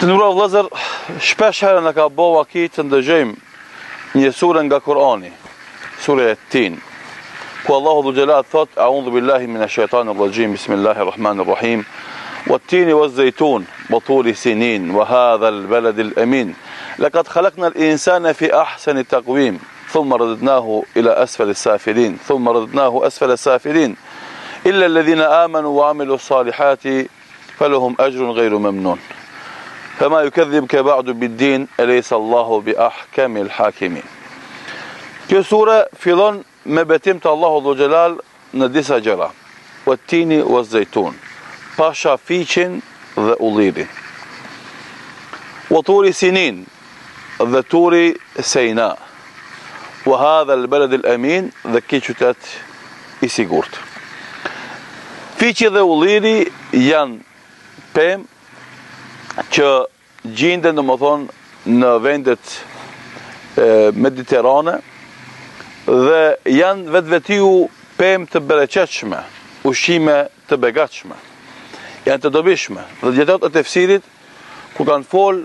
Të nderuar vëllezër, shpesh herë na ka bëu vakit të ndëgjojmë një sure nga Kurani, sura At-Tin, ku Allahu Dhul Jalal thot: "A'udhu billahi minash shaitanir rajim, bismillahir rahmanir rahim, wat-tini waz-zaytun, wa turi sinin, wa hadha al-balad al-amin, laqad khalaqna al-insana fi ahsani taqwim, thumma radadnahu ila asfali as-safilin, thumma radadnahu asfala as-safilin, illa alladhina amanu wa 'amilu s-salihati falahum ajrun ghayru mamnun." فما يكذبك بعد بالدين أليس الله بأحكم الحاكمين. Kjo sure fillon me betim të Allahu Dhul Jalal në disa gjëra. Wat-tini waz-zaytun, pasha fiqin dhe ullirin. Wa turi sinin, dhe turi Sejna. Wa hadha al-balad al-amin, dhe ky qytet i sigurt. Fiqi dhe ulliri janë pemë që gjinden në vendet mediterane dhe janë vetvetiu pemë të bereqetshme, ushqime të begatshme, janë të dobishme. Dhe dietarët e tefsirit ku kanë fol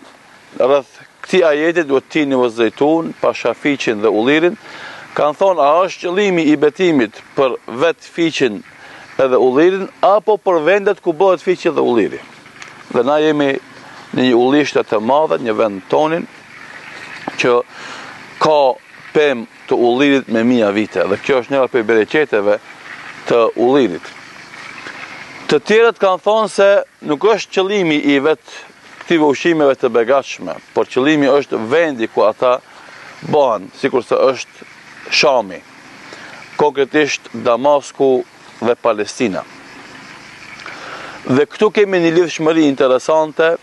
rreth këtij ajetit, wat-tini waz-zaytun, pasha fiqin dhe ullirin, kanë thonë a është qëllimi i betimit për vetë fiqin edhe ullirin apo për vendet ku bëhet fiqi dhe ulliri. Dhe na jemi në një ullishte të madhe, një vend tonin, që ka pemë të ullirit me mija vite, dhe kjo është njëra për bereqeteve të ullirit. Të tjerët kanë thonë se nuk është qëllimi i vetë këtive ushqimeve të begatshme, por qëllimi është vendi ku ata bëhen, sikur se është Shami, konkretisht Damasku dhe Palestina. Dhe këtu kemi një lidhshmëri interesante,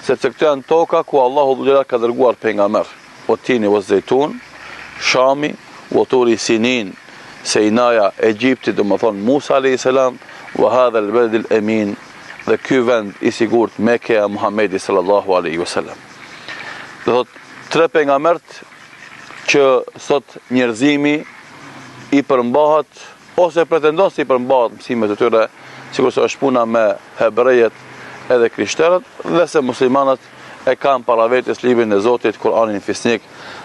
sepse këto janë toka ku Allahu Dhul Jalal ka dërguar pejgamber. Wat-tini waz-zaytun, Shami, wa turi sinin, Sejnaja, Egjipti, domethënë Musa alayhis salam, wa hadha al-balad al-amin, dhe ky vend i sigurt, Mekka, Muhamedi sallallahu alaihi wasallam. Do thot tre pejgambert që sot njerëzimi i përmbahet ose pretendon se i përmbahet mësimet e tyre, sikur se është puna me hebrejët edhe krishterët, dhe se muslimanët e kanë para vetes librin e Zotit, Kur'anin fisnik,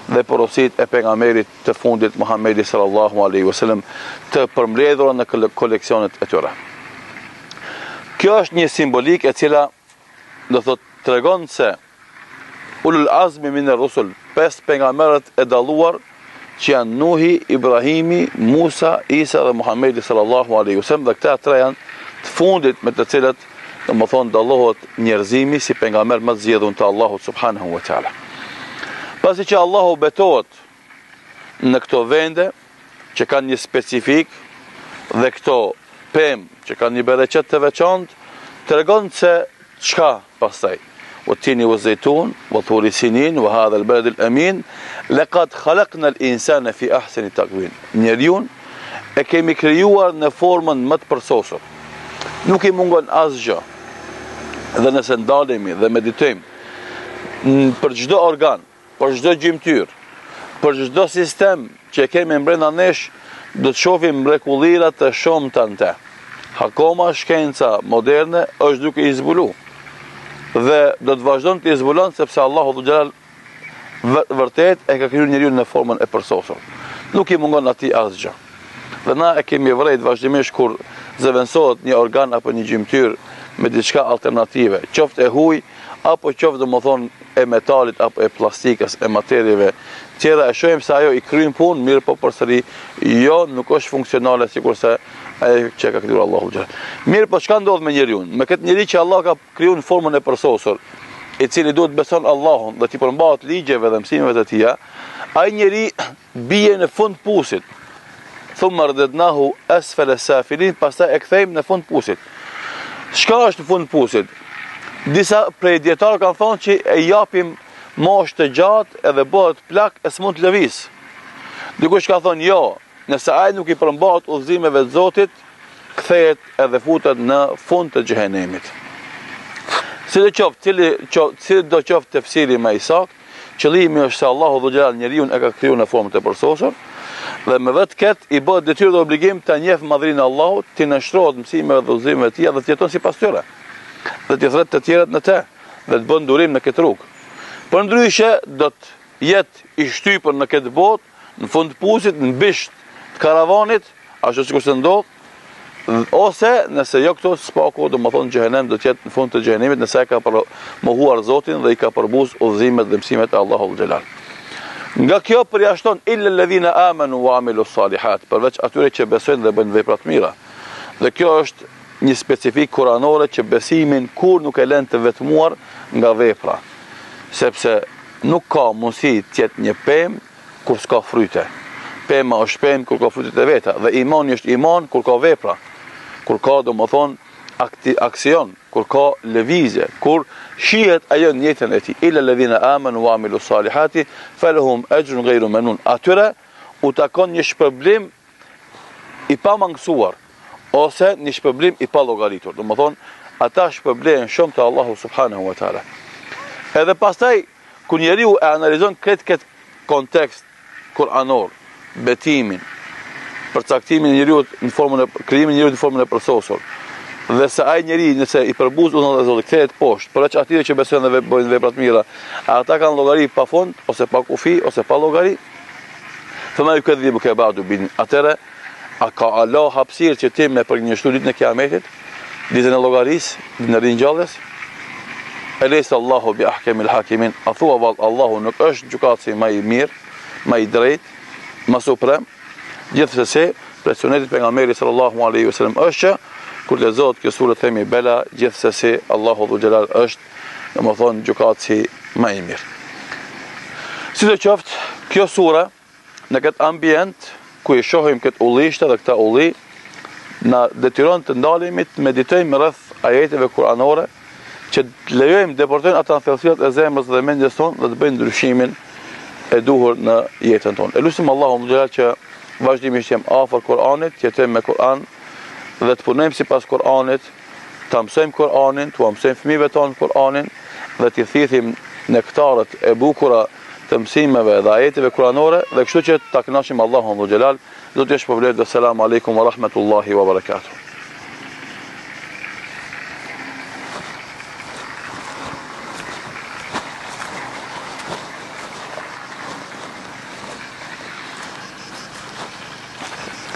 dhe porosit e pejgamberit të fundit Muhamedi sallallahu alaihi wasallam të përmbledhura në koleksionet e tyre. Kjo është një simbolik e cila do thot tregon se ulul azmi min ar-rusul, 5 pejgamberët e dalluar që janë Nuhi, Ibrahimi, Musa, Isa dhe Muhamedi sallallahu alaihi wasallam, dhe këta tre janë të fundit me të cilët domethënë dallohet njerëzimi si pejgamber më zgjedhur të Allahut subhanahu wa taala. Pasi që Allahu betohet në këto vende që kanë një specifik dhe këto pemë që kanë një bereqet të veçantë, tregon se çka pastaj. Wat-tini waz-zaytun, wa turi sinin, wa hadha al-balad al-amin, laqad khalaqna al-insana fi ahsani taqwim. Njeriun e kemi krijuar në formën më të përsosur. Nuk i mungon asgjë. Dhe nëse ndalemi dhe meditojmë për çdo organ, për çdo gjymtyr, për çdo sistem që kemi brenda nesh, do të shohim mrekullirat të shumta në te. Akoma shkenca moderne është duke i zbulu. Dhe do të vazhdon të i zbulon sepse Allahu Dhul Jalal vërtet e ka krijuar njeriu në formën e përsosur. Nuk i mungon atij asgjë. Dhe na e kemi vërejt vazhdimisht kur zëvendësohet një organ apo një gjymtyr me diçka alternative, qoftë e huj, apo qoftë domethënë e metalit, apo e plastikës, e materieve tjera, e shohim se ajo i kryen punë, mirë po përsëri jo nuk është funksionale sikurse ajo që ka krijuar Allahu xhallahu. Mirë po çka ndodh me njeriu? Me këtë njeri që Allah ka krijuar në formën e përsosur, i cili duhet beson Allahun dhe t'i përmbahet ligjeve dhe mësimeve të tija, ai njeri bie në fund pusit. Thumma radadnahu asfala safilin, pastaj e kthejmë në fund pusit. Çka është në fund pusit? Disa prej dietarë kanë thonë që e japim moshë të gjatë edhe bëhet plak e s'mund të lëviz. Dikush ka thonë jo, nëse ai nuk i përmbahet udhëzimeve të Zotit, kthehet edhe futet në fund të xhehenemit. Cili do qoftë tefsiri më i saktë, qëllimi është se Allahu Dhul Jalal njeriu e ka krijuar në formë të përsosur, dhe me vetë këtë i bëhet detyrë dhe obligim të njeh madhrinë e Allahut, të nështrohet mësimeve dhe udhëzimeve të tij dhe të jeton sipas tyre. Dhe të thret të tjerët në të. dhe të bën durim në këtë rrugë. Përndryshe do të jetë i shtypur në këtë botë, në fund të pusit, në bisht të karavanit, ashtu sikur se ndodh, ose nëse jo këto spaku, do më thonë xhehenem do të jetë në fund të xhehenemit nëse e ka mohuar Zotin dhe i ka përbuz udhëzimet dhe mësimet e Allahut xhelal. Nga kjo përjashton illa alladhina amanu wa amilu salihat, përveç atyre që besojnë dhe bëjnë vepra të mira. Dhe kjo është një specifik kuranore që besimin kur nuk e lën të vetmuar nga vepra, sepse nuk ka mundësi të jetë një pemë kur s'ka fryte. Pema është pemë kur ka frytet e veta, dhe imani është iman kur ka vepra, kur ka do më thonë aksion, kur ka lëvizje, kur shihet ajo në jetën e tij. Illa alladhina amanu wa amilu salihati falahum ajrun ghayru mamnun. Atyre u takon një shpërblim i pamangësuar ose një shpërblim i pallogaritur. Do më thonë ata shpërblehen shumë te Allahu subhanahu wa taala. Edhe pastaj kur njeriu e analizon këtë kontekst kuranor, betimin, përcaktimin e njeriut në formën e krijimin e njeriut në formën e përsosur, dhe se ai njeri nëse i përbuz udhën e Zotit kthehet poshtë, përveç atyre që besojnë dhe bëjnë vepra të mira, ata kanë llogari pa fund ose pa kufi ose pa llogari. Fema yukadhibu ka ba'du bin. Atëra a ka Allah hapësirë që ti me përgjinjështu ditën e Kiametit, ditën e llogarisë, ditën e ringjalljes? Alaysa Allahu bi ahkamil hakimin. A thua vallë Allahu nuk është gjykatësi më i mirë, më i drejtë, më suprem? Gjithsesi, për sunetit pejgamberit sallallahu alaihi wasallam është që kur lexohet kjo sure themi bela, gjithsesi Allahu dhu xhelal është, domethënë gjykatësi më i mirë. Sidoqoftë, kjo sure në këtë ambient ku i shohim këtë ullishte dhe këta ulli, na detyron të ndalemi të meditojmë rreth ajeteve kuranore që të lejojmë deportojnë ata në thellësirat e zemrës dhe mendjes tonë dhe të bëjnë ndryshimin e duhur në jetën tonë. E lutim Allahun xhelal që vazhdimisht jem afër Kur'anit, të jetojmë me Kur'an dhe të punojmë sipas Kur'anit, të mësojmë Kur'anin, të mësojmë fëmijëve tonë Kur'anin dhe të thithim nektarët e bukura të mësimeve dhe ajeteve kuranore dhe kështu që ta kënaqim Allahun xhelal. Zoti ju shpërblet. Selamun alejkum wa rahmatullahi wa barakatuh.